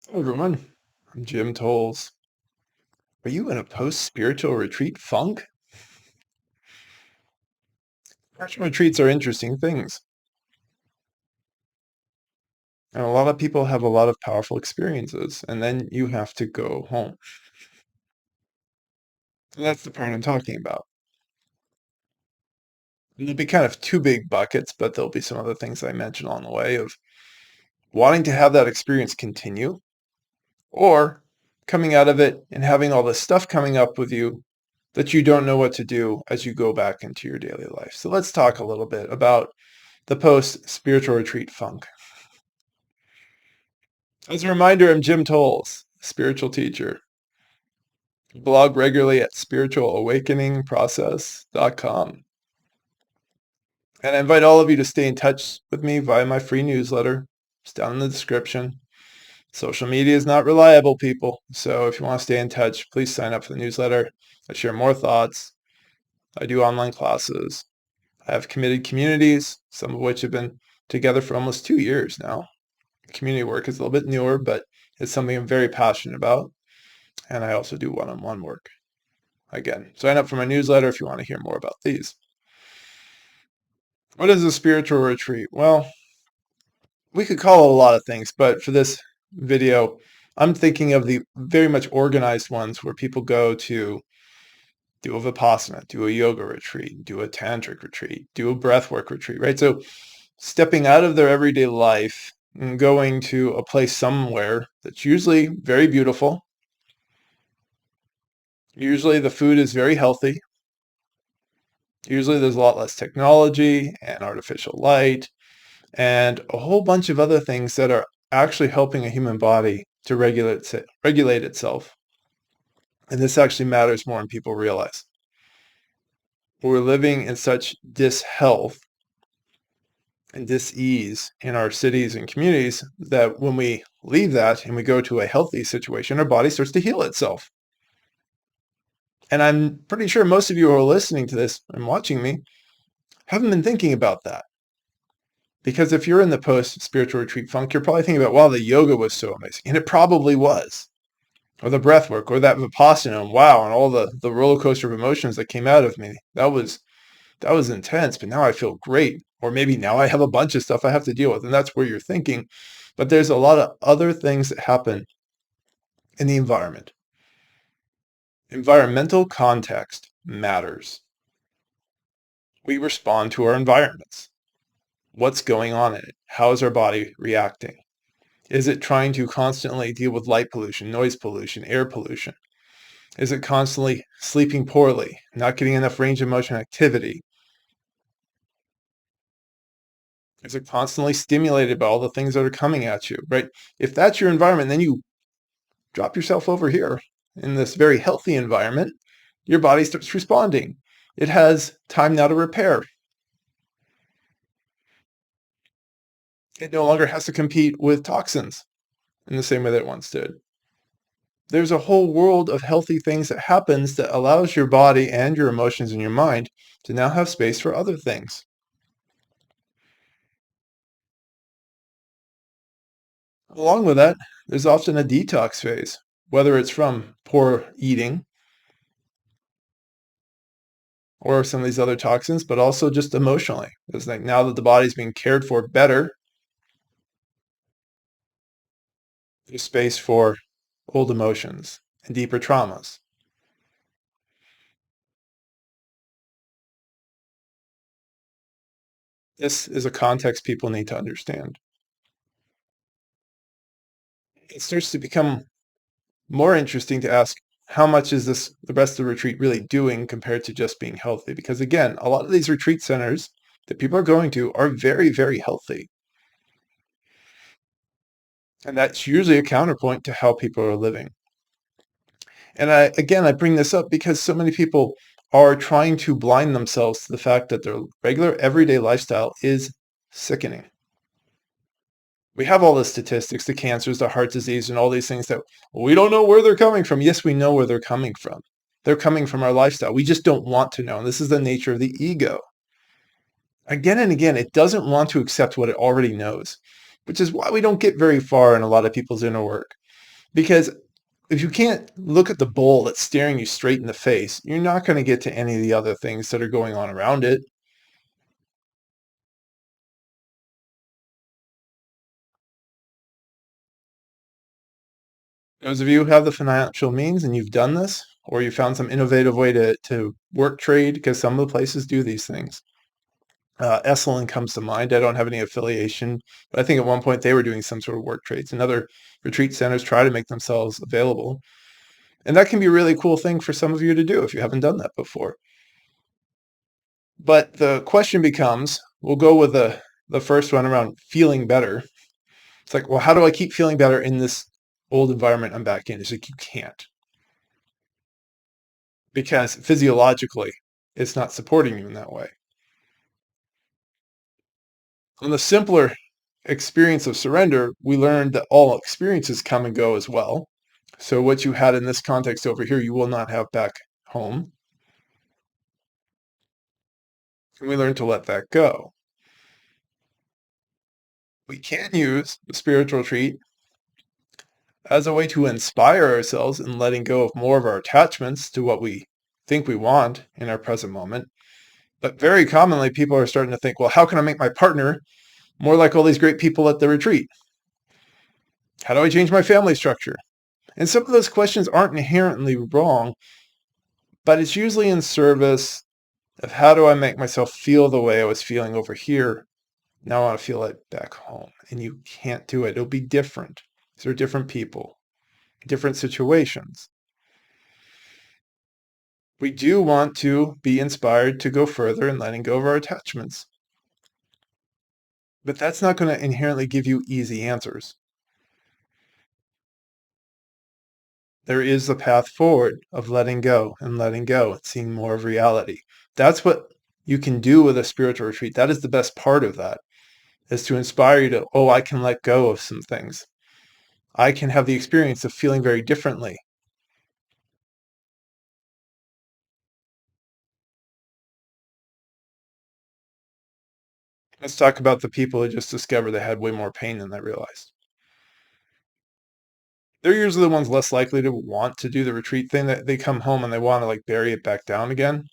Hello, everyone. I'm Jim Tolles. Are you in a post-spiritual retreat funk? Spiritual retreats are interesting things, and a lot of people have a lot of powerful experiences, and then you have to go home. And that's the part I'm talking about. And there'll be kind of two big buckets, but there'll be some other things I mention along the way of wanting to have that experience continue, or coming out of it and having all this stuff coming up with you that you don't know what to do as you go back into your daily life. So let's talk a little bit about the post-spiritual retreat funk. As a reminder, I'm Jim Tolles, spiritual teacher. Blog regularly at spiritualawakeningprocess.com. And I invite all of you to stay in touch with me via my free newsletter. It's down in the description. Social media is not reliable, people. So if you want to stay in touch, please sign up for the newsletter. I share more thoughts. I do online classes. I have committed communities, some of which have been together for almost 2 years now. Community work is a little bit newer, but it's something I'm very passionate about. And I also do one-on-one work. Again, sign up for my newsletter if you want to hear more about these. What is a spiritual retreat? Well, we could call it a lot of things, but for this video, I'm thinking of the very much organized ones where people go to do a Vipassana, do a yoga retreat, do a tantric retreat, do a breathwork retreat, right? So stepping out of their everyday life and going to a place somewhere that's usually very beautiful. Usually the food is very healthy. Usually there's a lot less technology and artificial light and a whole bunch of other things that are actually helping a human body to regulate itself. And this actually matters more than people realize. We're living in such dishealth and dis-ease in our cities and communities that when we leave that and we go to a healthy situation, our body starts to heal itself. And I'm pretty sure most of you who are listening to this and watching me haven't been thinking about that. Because if you're in the post-spiritual retreat funk, you're probably thinking about, wow, the yoga was so amazing. And it probably was. Or the breath work, or that Vipassana, and wow, and all the roller coaster of emotions that came out of me. That was intense, but now I feel great. Or maybe now I have a bunch of stuff I have to deal with. And that's where you're thinking. But there's a lot of other things that happen in the environment. Environmental context matters. We respond to our environments. What's going on in it? How is our body reacting? Is it trying to constantly deal with light pollution, noise pollution, air pollution? Is it constantly sleeping poorly, not getting enough range of motion activity? Is it constantly stimulated by all the things that are coming at you, right? If that's your environment, then you drop yourself over here in this very healthy environment. Your body starts responding. It has time now to repair. It no longer has to compete with toxins in the same way that it once did. There's a whole world of healthy things that happens that allows your body and your emotions and your mind to now have space for other things. Along with that, there's often a detox phase, whether it's from poor eating or some of these other toxins, but also just emotionally. It's like now that the body's being cared for better, there's space for old emotions and deeper traumas. This is a context people need to understand. It starts to become more interesting to ask, how much is the rest of the retreat really doing compared to just being healthy? Because again, a lot of these retreat centers that people are going to are very, very healthy. And that's usually a counterpoint to how people are living. And I bring this up because so many people are trying to blind themselves to the fact that their regular everyday lifestyle is sickening. We have all the statistics, the cancers, the heart disease, and all these things that we don't know where they're coming from. Yes, we know where they're coming from. They're coming from our lifestyle. We just don't want to know. And this is the nature of the ego. Again and again, it doesn't want to accept what it already knows, which is why we don't get very far in a lot of people's inner work. Because if you can't look at the bowl that's staring you straight in the face, you're not going to get to any of the other things that are going on around it. Those of you who have the financial means and you've done this, or you found some innovative way to work trade, because some of the places do these things. Esalen comes to mind. I don't have any affiliation, but I think at one point they were doing some sort of work trades, and other retreat centers try to make themselves available. And that can be a really cool thing for some of you to do if you haven't done that before. But the question becomes, we'll go with the first one around feeling better. It's like, well, how do I keep feeling better in this old environment I'm back in? It's like, you can't. Because physiologically, it's not supporting you in that way. On the simpler experience of surrender, we learned that all experiences come and go as well. So what you had in this context over here, you will not have back home. And we learned to let that go. We can use the spiritual retreat as a way to inspire ourselves in letting go of more of our attachments to what we think we want in our present moment. But very commonly, people are starting to think, well, how can I make my partner more like all these great people at the retreat? How do I change my family structure? And some of those questions aren't inherently wrong, but it's usually in service of how do I make myself feel the way I was feeling over here. Now I want to feel it back home. And you can't do it. It'll be different. These are different people, different situations. We do want to be inspired to go further in letting go of our attachments. But that's not going to inherently give you easy answers. There is the path forward of letting go and seeing more of reality. That's what you can do with a spiritual retreat. That is the best part of that, is to inspire you to, oh, I can let go of some things. I can have the experience of feeling very differently. Let's talk about the people who just discovered they had way more pain than they realized. They're usually the ones less likely to want to do the retreat thing. That they come home and they want to like bury it back down again.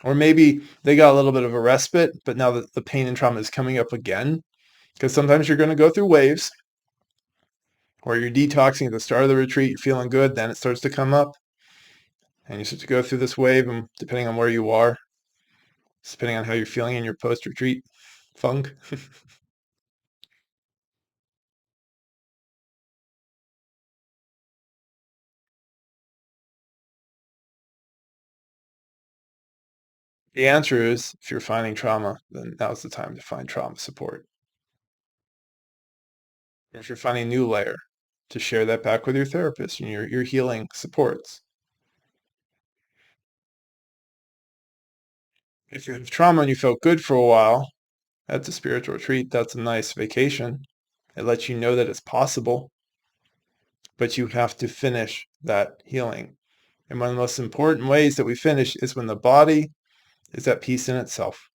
Or maybe they got a little bit of a respite, but now that the pain and trauma is coming up again, because sometimes you're going to go through waves where you're detoxing at the start of the retreat, you're feeling good, then it starts to come up, and you start to go through this wave, and depending on where you are, depending on how you're feeling in your post-retreat funk. The answer is, if you're finding trauma, then now's the time to find trauma support. Or if you're finding a new layer, to share that back with your therapist and your healing supports. If you have trauma and you felt good for a while, that's a spiritual retreat. That's a nice vacation. It lets you know that it's possible, but you have to finish that healing. And one of the most important ways that we finish is when the body is at peace in itself.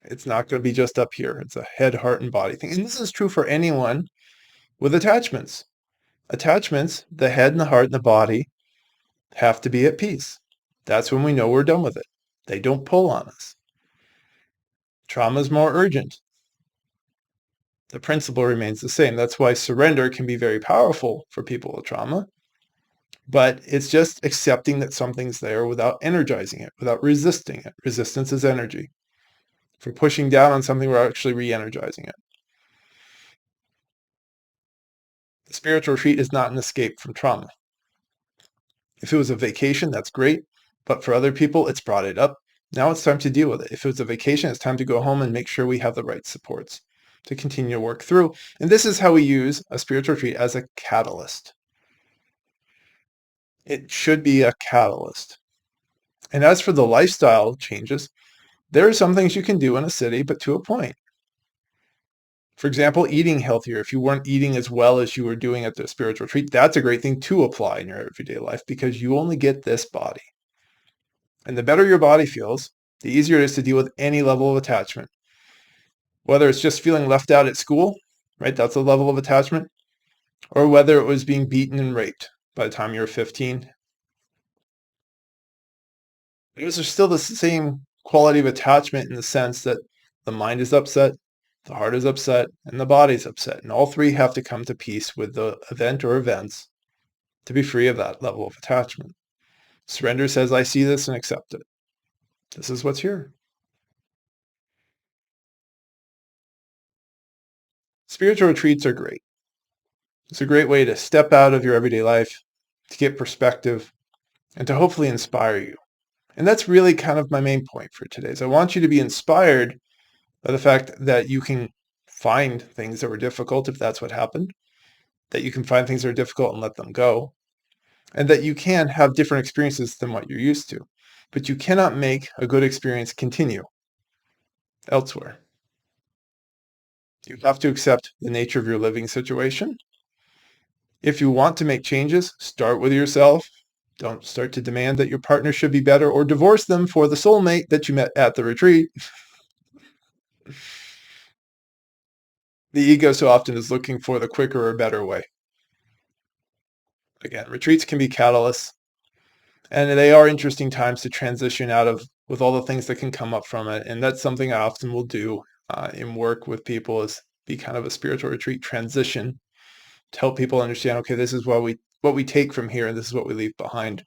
It's not going to be just up here. It's a head, heart, and body thing. And this is true for anyone with attachments. Attachments, the head and the heart and the body have to be at peace. That's when we know we're done with it. They don't pull on us. Trauma is more urgent. The principle remains the same. That's why surrender can be very powerful for people with trauma. But it's just accepting that something's there without energizing it, without resisting it. Resistance is energy. If we're pushing down on something, we're actually re-energizing it. The spiritual retreat is not an escape from trauma. If it was a vacation, that's great. But for other people, it's brought it up. Now it's time to deal with it. If it was a vacation, it's time to go home and make sure we have the right supports to continue to work through. And this is how we use a spiritual retreat as a catalyst. It should be a catalyst. And as for the lifestyle changes, there are some things you can do in a city, but to a point. For example, eating healthier. If you weren't eating as well as you were doing at the spiritual retreat, that's a great thing to apply in your everyday life because you only get this body. And the better your body feels, the easier it is to deal with any level of attachment. Whether it's just feeling left out at school, right? That's a level of attachment. or whether it was being beaten and raped by the time you were 15. Those are still the same quality of attachment in the sense that the mind is upset, the heart is upset, and the body's upset. And all three have to come to peace with the event or events to be free of that level of attachment. Surrender says, I see this and accept it. This is what's here. Spiritual retreats are great. It's a great way to step out of your everyday life, to get perspective, and to hopefully inspire you. And that's really kind of my main point for today is I want you to be inspired by the fact that you can find things that were difficult if that's what happened, that you can find things that are difficult and let them go, and that you can have different experiences than what you're used to. But you cannot make a good experience continue elsewhere. You have to accept the nature of your living situation. If you want to make changes, start with yourself. Don't start to demand that your partner should be better or divorce them for the soulmate that you met at the retreat. The ego so often is looking for the quicker or better way. Again, retreats can be catalysts, and they are interesting times to transition out of with all the things that can come up from it. And that's something I often will do in work with people is be kind of a spiritual retreat transition to help people understand, okay, this is what we take from here and this is what we leave behind.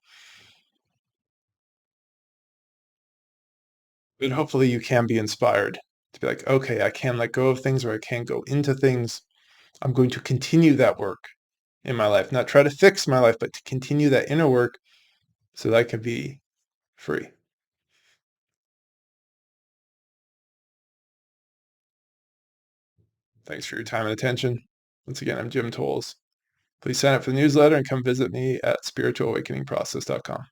But hopefully you can be inspired to be like, okay, I can let go of things or I can go into things. I'm going to continue that work in my life, not try to fix my life, but to continue that inner work so that I can be free. Thanks for your time and attention. Once again, I'm Jim Tolles. Please sign up for the newsletter and come visit me at spiritualawakeningprocess.com.